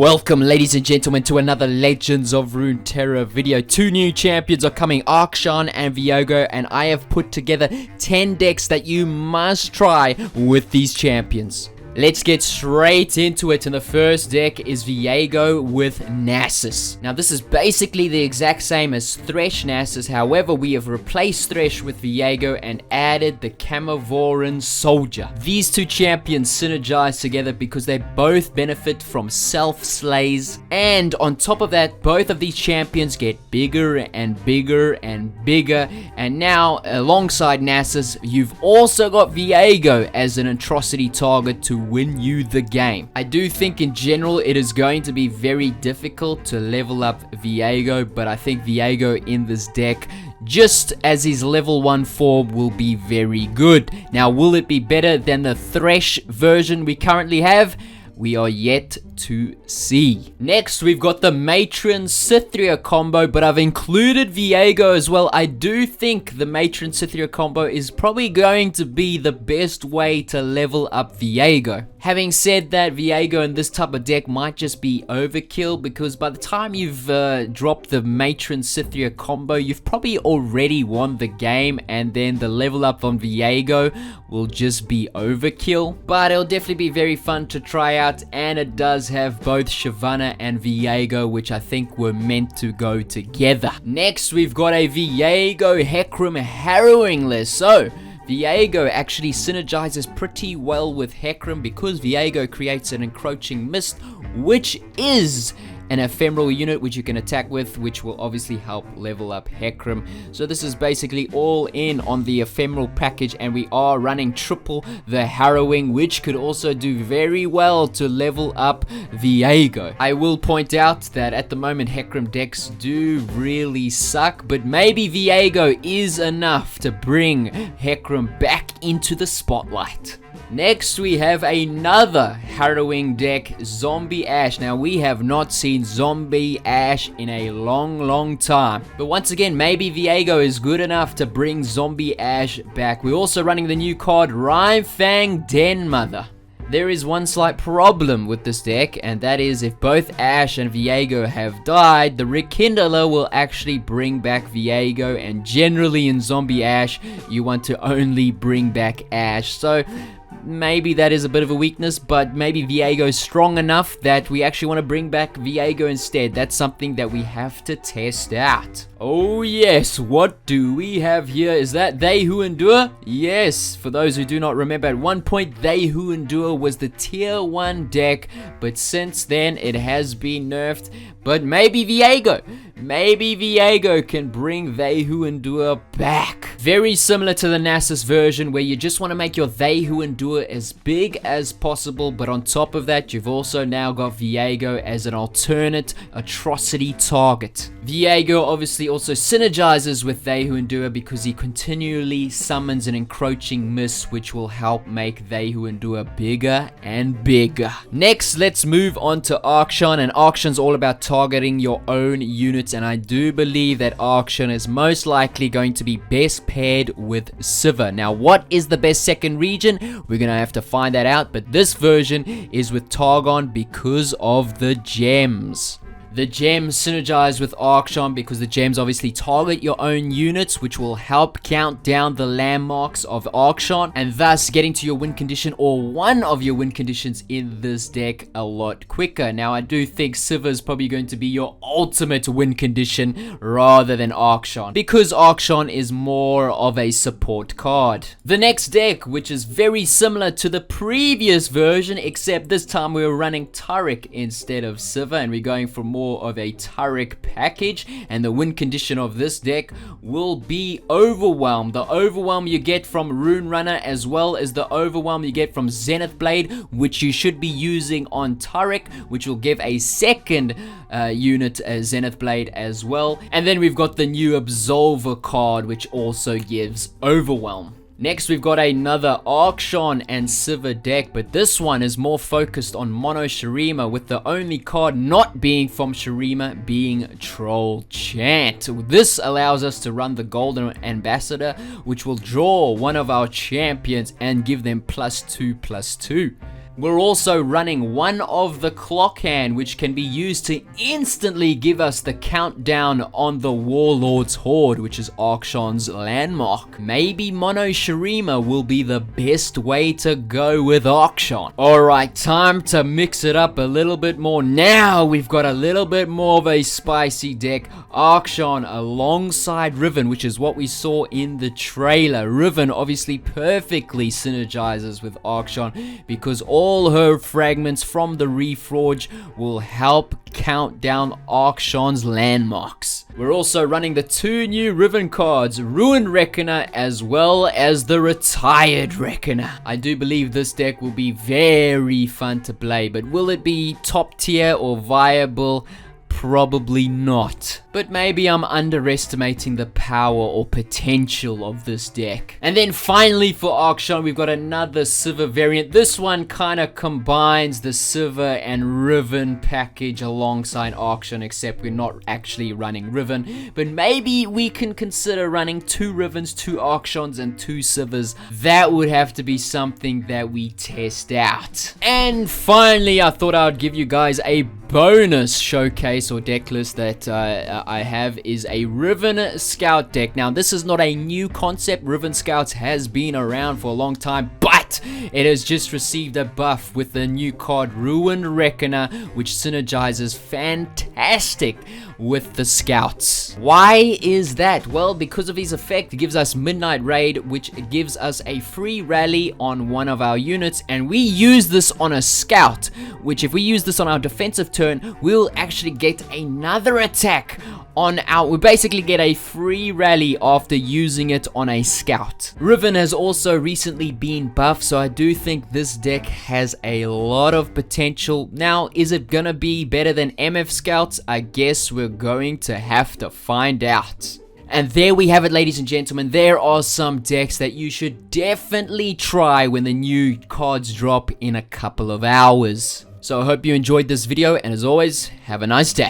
Welcome, ladies and gentlemen, to another Legends of Runeterra video. Two new champions are coming, ARKSHAN and Viego, and I have put together 10 decks that you must try with these champions. Let's get straight into it, and the first deck is Viego with Nasus. Now, this is basically the exact same as Thresh Nasus, however, we have replaced Thresh with Viego and added the Carnivoran Soldier. These two champions synergize together because they both benefit from self-slays, and on top of that, both of these champions get bigger and bigger and bigger, and now, alongside Nasus, you've also got Viego as an atrocity target to win you the game. I do think in general it is going to be very difficult to level up Viego, but I think Viego in this deck, just as his level 1 form, will be very good. Now, will it be better than the Thresh version we currently have? We are yet to see. Next, we've got the Matron Cytheria combo, but I've included Viego as well. I do think the Matron Cytheria combo is probably going to be the best way to level up Viego. Having said that, Viego in this type of deck might just be overkill, because by the time you've dropped the Matron Cytheria combo, you've probably already won the game, and then the level up on Viego will just be overkill. But it'll definitely be very fun to try out, and it does have both Shyvana and Viego, which I think were meant to go together. Next, we've got a Viego Hecarim Harrowing list. So Viego actually synergizes pretty well with Hecarim because Viego creates an encroaching mist, which is an ephemeral unit which you can attack with, which will obviously help level up Hecarim. So this is basically all in on the ephemeral package, and we are running triple the Harrowing, which could also do very well to level up Viego. I will point out that at the moment Hecarim decks do really suck, but maybe Viego is enough to bring Hecarim back into the spotlight. Next, we have another Harrowing deck, Zombie Ashe. Now, we have not seen Zombie Ashe in a long time. But once again, maybe Viego is good enough to bring Zombie Ashe back. We're also running the new card, Rhyme Den Mother. There is one slight problem with this deck, and that is if both Ashe and Viego have died, the Rekindler will actually bring back Viego, and generally in Zombie Ashe, you want to only bring back Ashe. So maybe that is a bit of a weakness, but maybe Viego is strong enough that we actually want to bring back Viego instead. That's something that we have to test out. Oh yes, what do we have here? Is that They Who Endure? Yes, for those who do not remember, at one point They Who Endure was the tier 1 deck, but since then it has been nerfed. But maybe Viego can bring They Who Endure back. Very similar to the Nasus version, where you just want to make your They Who Endure as big as possible, but on top of that, you've also now got Viego as an alternate atrocity target. Viego obviously also synergizes with They Who Endure because he continually summons an encroaching mist, which will help make They Who Endure bigger and bigger. Next, let's move on to ARKSHAN, and ARKSHAN's all about targeting your own units, and I do believe that ARKSHAN is most likely going to be best paired with Sivir. Now, what is the best second region? We're gonna have to find that out, but this version is with Targon because of the gems. The gems synergize with ARKSHAN because the gems obviously target your own units, which will help count down the landmarks of ARKSHAN, and thus getting to your win condition or one of your win conditions in this deck a lot quicker. Now, I do think Sivir is probably going to be your ultimate win condition rather than ARKSHAN, because ARKSHAN is more of a support card. The next deck, which is very similar to the previous version, except this time we're running Taric instead of Sivir, and we're going for more of a Taric package, and the win condition of this deck will be Overwhelm. The Overwhelm you get from Rune Runner, as well as the Overwhelm you get from Zenith Blade, which you should be using on Taric, which will give a second unit Zenith Blade as well. And then we've got the new Absolver card, which also gives Overwhelm. Next, we've got another ARKSHAN and Sivir deck, but this one is more focused on mono Shurima, with the only card not being from Shurima being Troll Chant. This allows us to run the Golden Ambassador, which will draw one of our champions and give them +2/+2. We're also running one of the clock hand, which can be used to instantly give us the countdown on the Warlord's Horde, which is ARKSHAN's landmark. Maybe Mono Shurima will be the best way to go with ARKSHAN. Alright, time to mix it up a little bit more. Now we've got a little bit more of a spicy deck. ARKSHAN alongside Riven, which is what we saw in the trailer. Riven obviously perfectly synergizes with ARKSHAN because all her fragments from the Reforge will help count down ARKSHAN's landmarks. We're also running the 2 new Riven cards, Ruined Reckoner as well as the Retired Reckoner. I do believe this deck will be very fun to play, but will it be top tier or viable? Probably not. But maybe I'm underestimating the power or potential of this deck. And then finally for ARKSHAN, we've got another Sivir variant. This one kind of combines the Sivir and Riven package alongside ARKSHAN, except we're not actually running Riven. But maybe we can consider running 2 Rivens, 2 ARKSHANs, and 2 Sivirs. That would have to be something that we test out. And finally, I thought I would give you guys a bonus showcase or deck list that I have is a Riven Scout deck. Now, this is not a new concept. Riven Scouts has been around for a long time, but it has just received a buff with the new card Ruined Reckoner, which synergizes fantastic with the Scouts. Why is that? Well, because of his effect, it gives us Midnight Raid, which gives us a free rally on one of our units, and we use this on a Scout, which if we use this on our defensive turn, we'll actually get another attack on our, we basically get a free rally after using it on a Scout. Riven has also recently been buffed, so I do think this deck has a lot of potential. Now, is it gonna be better than MF Scouts? I guess we're going to have to find out. And there we have it, ladies and gentlemen. There are some decks that you should definitely try when the new cards drop in a couple of hours. So I hope you enjoyed this video, and as always, have a nice day.